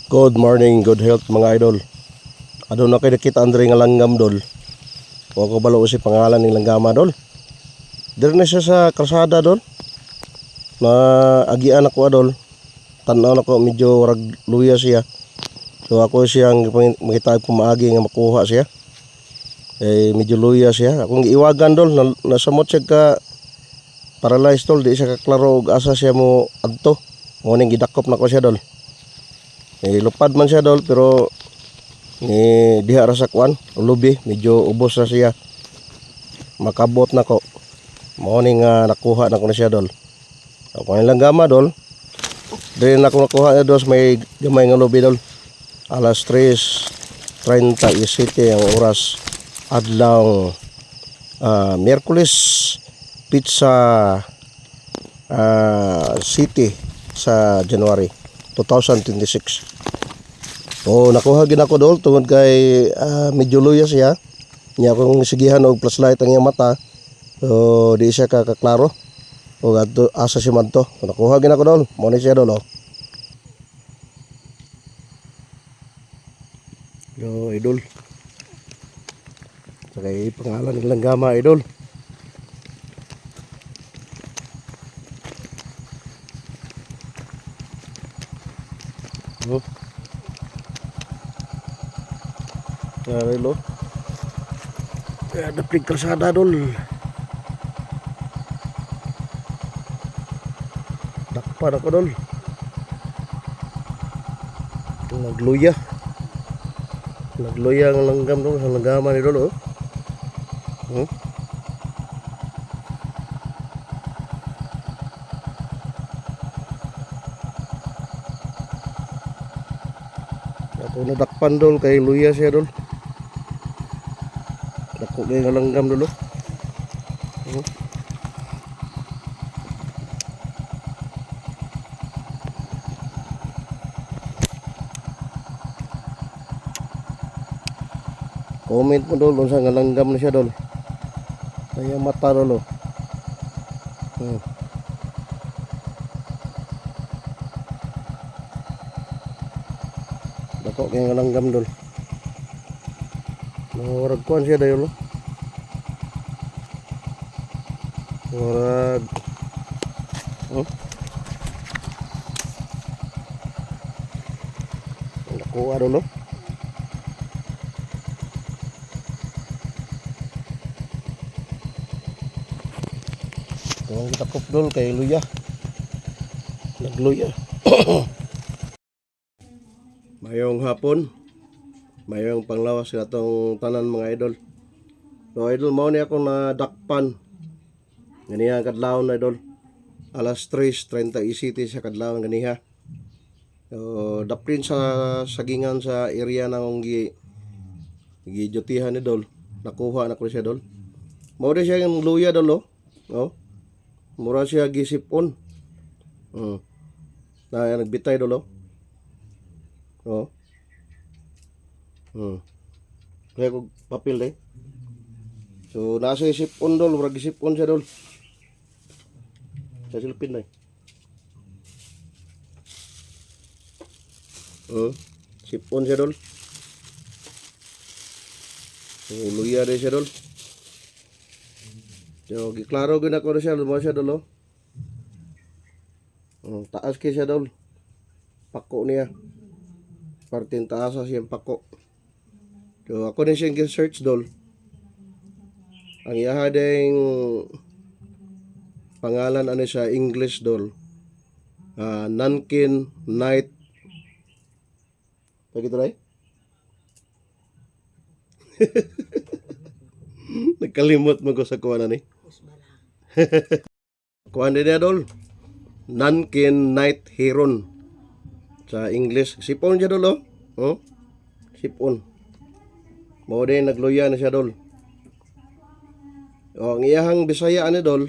Good morning, good health mga idol. Adun na kayo nakita andre nga langgam dol. O ko balo si pangalan ng langgama dol. Dire na siya sa kalsada dol. Na agian ako dol. Tanaw na ko medyo rag luya siya. So ako siyang makita ko maagi nga makuha siya. Medyo luya siya. Akong giiwagan dol na samot siya ka paralyzed dol, di siya kaklaro og asa siya mo adto. Mo ning gidakop na ko siya dol. Lupad man siya dol pero diha ra sa kuan lubi medyo ubos na siya, makabot na ko mao ni nga nakuha na ko na siya dol. Ako lang gama dol din ako nakuha na dos may gamay nga lubi dol. Alas 3:37 ang oras adlaw Miyerkules Pizza City sa January 2026. Nakuha gid ako dol tungod kay medyo luya siya. Nya akong sigihan og flashlight ang iyang mata. So di siya kaklaro. O adto asa siya man to. Nakuha gid ako dol. Mo ni siya dol. Yo idol. Sakay pangalan ng langgama idol. Dari lo. Ada plik kalsada dol. Dakpan ako dol. Nagluya. Nagluya ang langgam dol, ang langgama ni dol. Ako nadakpan dol kay luya siya dol. Dako kay langgam dolo. Comment mo dol unsa nga langgam na siya dol. Kaya mata dolo. Dako kay langgam dol. Murag kuan siya dayon. Murag nakuha dolo. Ang takop dol kay luya. Nagluya. Mayong hapon. Mayong panglawas sa atong tanan mga idol. So idol mao ni ako na dakpan. Ganiha kadlaw na idol. Alas 3:37 sa kadlaw ganiha. So daprin sa sagingan sa area nang gijutihan ni dol. Nakuha na ko siya dol. Mao di siya yung luya dol oh. Mura siya gisipon. Na nagbitay dol oh. Kaya kong papel eh. So nasa isipon dol, murag isipon siya dol. Sa silpin na sipon siya dol. So luya rin siya dol. So giklaro gina ko na siya, lumaw siya dol taas kaya siya dol. Pako niya. Parting taas siyang pako. So ako din siyang search dol. Ang iyaha ding pangalan ano sa English dol. Nankin Night. Pagito ray? Nagkalimot mo ko sa kuwan ni. Kuwan din niya dol. Nankin Night Heron. Sa English. Sipon siya dol Sipon. Mao din nagluya na siya dol. Ang iyahang Bisaya ani dol,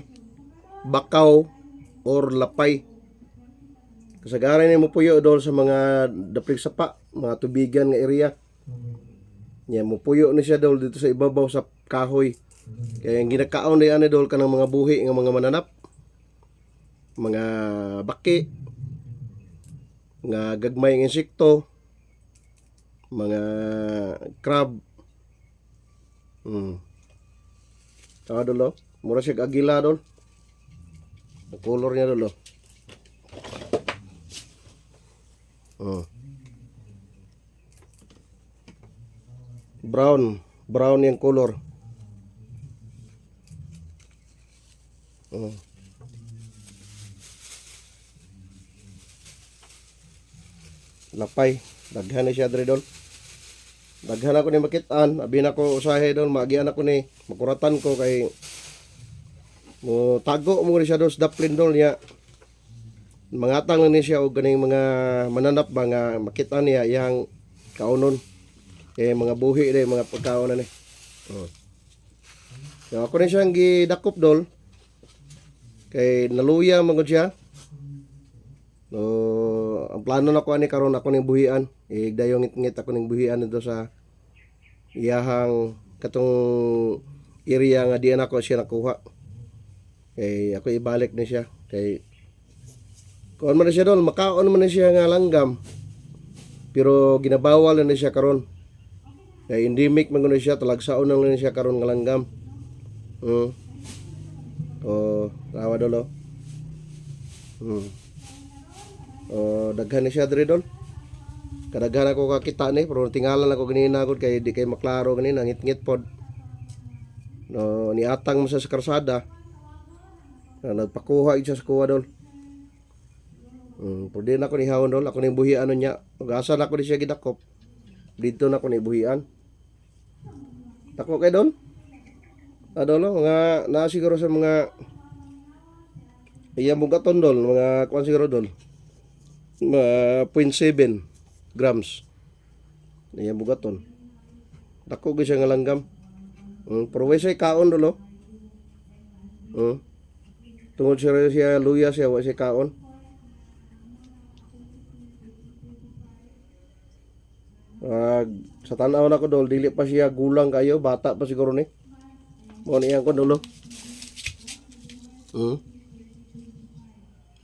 bakaw or lapay. Kasagaran ni mo puyo dol sa mga dapig sapa, mga tubigan nga area. Nya mo puyo ni siya dol dito sa ibabaw sa kahoy. Kaya ang ginakaon ni ani dol kanang mga buhi nga mga mananap. Mga baki, nga gagmay ng insekto, mga crab. Tawa dolo. Mura siya agila dol. Ang color niya dolo. Brown. Brown yung color. Lapay. Daghan na siya dre dol. Daghan ako ni makitaan. Abi na ko usahe dol. Maagian ako ni. Makuratan ko kay mo tago mo ni siya dol sa daplin dol niya. Mangatang lang ni siya og ganing mga mananap ba nga makita niya iyang kaunon. Kay mga buhi rin, mga pagkaon na ni. So, ako ni siyang gidakop dol. Kay naluya magod siya. So, ang plano na ko ani karon ako ning buhian. Igdayong ngit ako ning buhian dito sa iyahang katong area nga diyan ako siya nakuha. Kay ako ibalik ni siya. Kay kuan man siya dol, makaon man siya nga langgam. Pero ginabawal na siya karon. Kay endemic man siya, talagsaon na siya karon nga langgam. Tawa dolo. Daghan ni siya diri dol. Kadaghan ako kakita ni, pero tingalan ako ganina gud kay di kay maklaro ganina, ngit-ngit pod. No, niatang mo sa karsada. Nagpakuha siya sa kuha dol. Pwede na ako ni hawon dol, ako ning buhian niya. Ug-asa na ako ni siya gidakop. Dito na ako ni buhian. Tako kay dol. Adolo mga na siguro sa mga iyang bugaton dol, mga kuan siguro dol. 0.7 grams. Iyang bugaton. Dako gyud siya nga langgam. Pero way siya kaon dolo. Tungod siya luya siya wa siya kaon. Sa tanaw na ko dol, dili pa siya gulang kayo, bata pa siguro ni. Mo niyan ko dolo.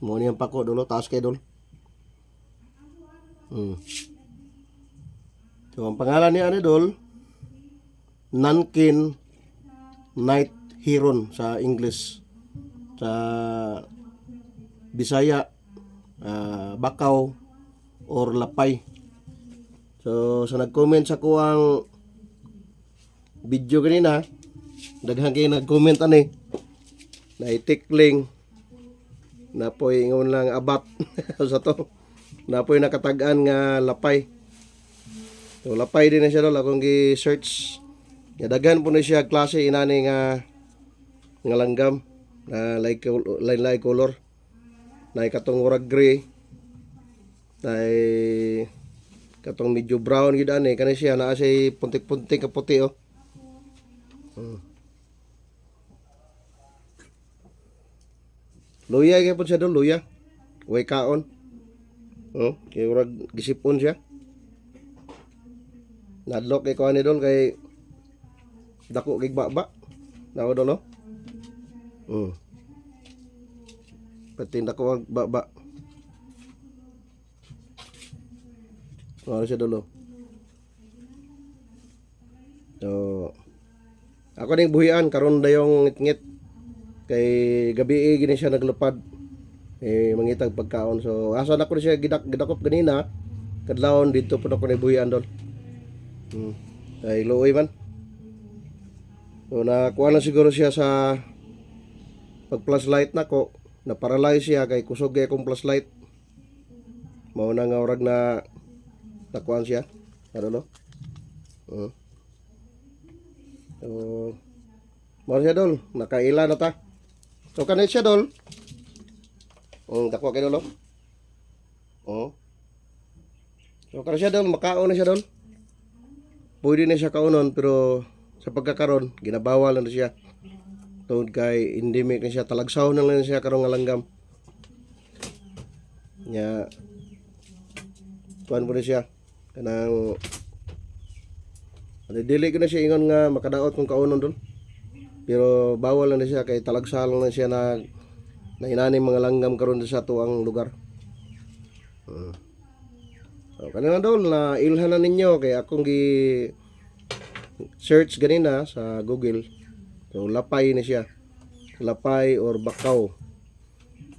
Mo niyan pa ko dolo, taas kay dol. So ang pangalan niya ani dol, Nankin Night Heron sa English. Sa Bisaya, bakaw or lapay. So, sa nag-comment sa kuwang video kanina, daghan kayo nag-comment ani, na itikling, na po'y ingon lang abat, sa to, na po'y nakatagaan nga lapay. So, lapay din na siya dol, akong gi-search, daghan po na siya klase inani nga langgam, na like color, na katong murag gray, na katong medyo brown gid ani kani siya naa say puntik-puntik ka puti oh. Luya gyapon siya dol, luya. Way kaon. Kay urag gisipon siya. Nadlok kay ko ani dol kay dako kay baba. Nawa dol oh. Pati dako ang baba. Ano siya dolo. So, ako ning buhian karon dayong ngit-ngit kay gabi gini siya naglupad. Mangitag pagkaon. So, asa na ko siya gidakop ganina. Kadlawon dito po ako ni buhian dol. Kay luoy man. So, nakuha na siguro siya sa pag flashlight nako. Na-paralyze siya kay kusog kay akong flashlight. Mao na nga orag na nakuan siya. Ano no? So, mo siya dol. Nakaila na ta. So, kanit siya dol. Dako kay dol. So, kanit siya dol. Makaon na siya dol. Pwede na siya kaunon. Pero, sa pagkakaroon, ginabawal na siya. Tungod kay endemic na siya. Talagsaw na lang siya karong nga langgam. Nya, tuan po na siya. Kanang dili ko na siya ingon nga makadaot kung kaunon dol. Pero bawal na siya kay talagsal na siya na inani mga langgam karon sa tuang lugar. So, kanina dol na ilhan na ninyo kay akong gi search ganina sa Google. So lapay na siya. Lapay or bakaw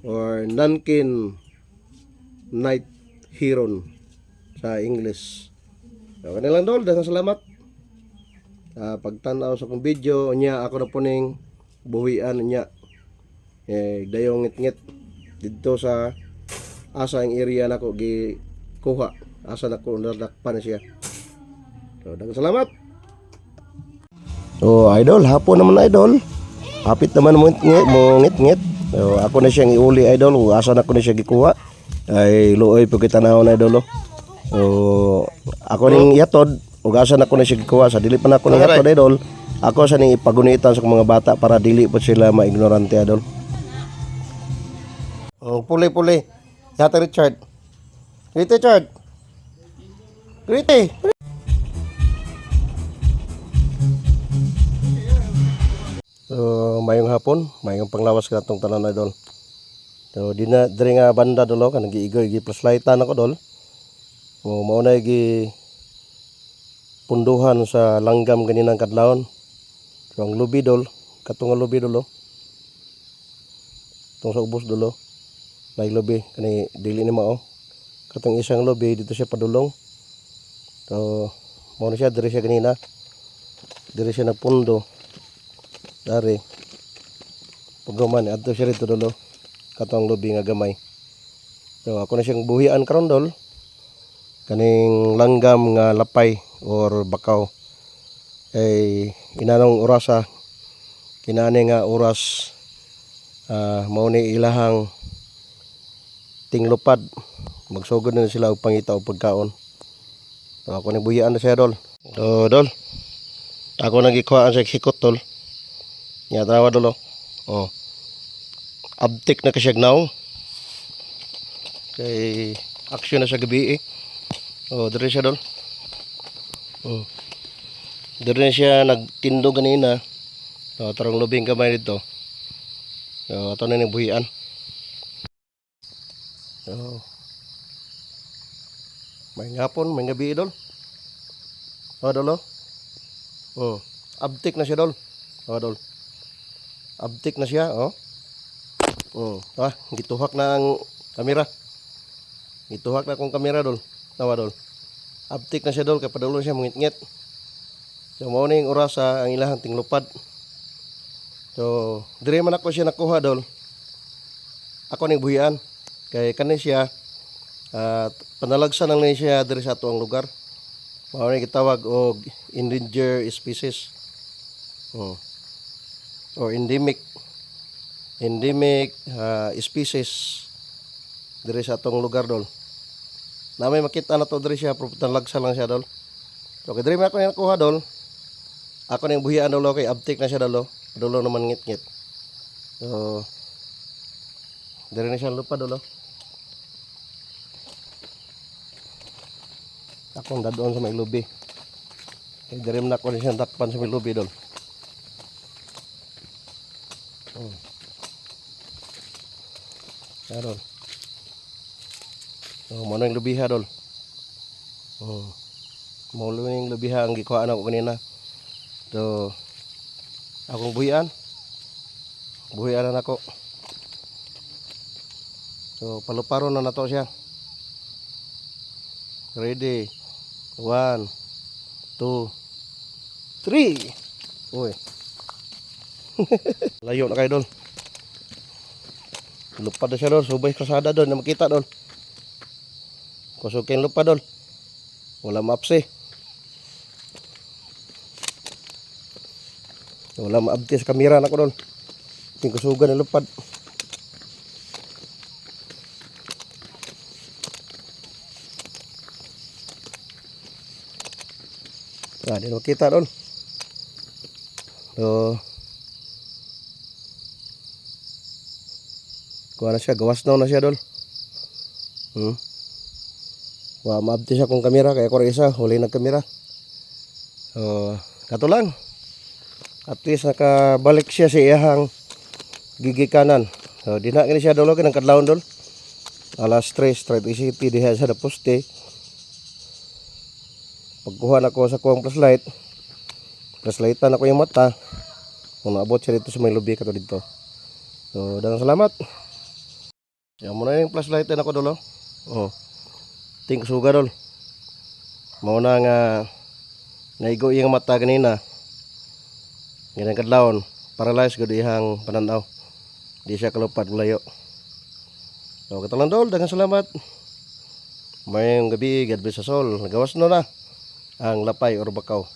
or Nankin night heron sa English. So kanila dol, daghang salamat. Pagtanaw sa akong video nya ako na puning buhian niya. Dayong ngit-ngit dito sa asa ang area nako gi kuha asa nako nadakpan siya. So daghang salamat. So idol, hapon naman idol. Hapit naman mo ngit-ngit. So ako na siyang iuli idol, asa nako na siya gikuha. Ay luoy pud kita naon idol. So ako ning yatod ug asa nako na siya gikuha sa dili pa nako ning yatod idol. Ako sa ning ipagunitan sa mga bata para dili po sila maignorante idol. Puli-puli. Yata Richard. Richard. So, mayong hapon, mayong panglawas ka itong tanan idol. So, di nga banda dolo, kanang giigoy, gi-flashlightan ako dol. O, mauna gi punduhan sa langgam ganinang kadlawon. So, ang lubi dol, katong nga lubi dolo. Itong sa ubos dolo. May lubi, kani dili ni mao. Katong isang lubi, dito siya padulong. So, mauna siya, diri siya ganina. Diri siya nagpundo. Dari pagguman adto siya rito dolo katong lubi nga gamay. So ako na siyang buhian karon dol kaning langgam nga lapay or bakaw ay inanong orasa kinani nga oras mao ni ilahang tinglupad magsugod na sila og pangita og pagkaon. So ako ni buhian na siya dol. So dol ako nagikuhaan sa hikot dol. Ya tawa dulu. Oh. Abtik na kasyagnaw. Kay aksyon na sa gabi eh. Oh, dire siya dol. Oh. Dire siya nagtindo ganina. Oh, tarong lubing kamay dito. Oh, ato na ning buhian. Oh. May ngapon, may gabi dol. Oh, dolo. Oh. Abtik na siya dol. Oh, dol. Abtik na siya, oh. Gituhak na ang kamera. Gituhak na akong kamera dol. Tawa dol. Abtik na siya dol kay padulong siya mungit-ngit. So mao ning oras ang ilahang tinglupad. So dire man ako siya nakuha dol. Ako ning buhian kay kani siya panalagsan lang ni siya dire sa atuang lugar. Mao ni gitawag og endangered species. Or endemic species dire sa atong lugar dol. Na may makita na to dire siya pero lagsa lang siya dol. So kay dire man ako nakuha dol. Ako ning buhian dol kay abtik na siya dol. Dolo naman ngit-ngit. So dire na siya lupa dol. Akong dadon sa may lubi. Kay dire man ako siya takpan sa may lubi dol. Dol. So, mo nang lubiha dol. Mo nang lubiha ang gikuhaan ako kanina. So, akong buhian. Buhian na ako. So, paluparon na nato siya. Ready. 1, 2, 3. Uy. Layo na kayo dol. Lupad na siya dol, subay krasada dol, na makita dol. Kusukin lupad dol. Wala maapsi. Wala maabti sa kamera na ko dol. Ting kusugan ng lupad. Di makita dol. So, kuha na siya, gawas na siya dol. Wa maabti siya kung kamera kaya ko rin isa huli ng kamera. So kato lang, at least nakabalik siya sa iyahang gigikanan. So di na kini siya dolo kinang kadlawon dol. Alas 3:30 diha sa poste. pagkuha na ko sa kuwang flashlight, flashlightan ako yung mata. Kung naabot siya dito sa may lubi kato dito. So, daghang salamat. Yan mo na yung flashlightan ako dolo. Oh. Ting suga dol. Mao na nga naigo yung mata kanina. Ganang kadlawon, paralyzed gud ihang pananaw. Di siya kalupad layo. So, katalang dol, daghang salamat. Mayong gabi, God bless us all. Nagawas na ang lapay or bakaw.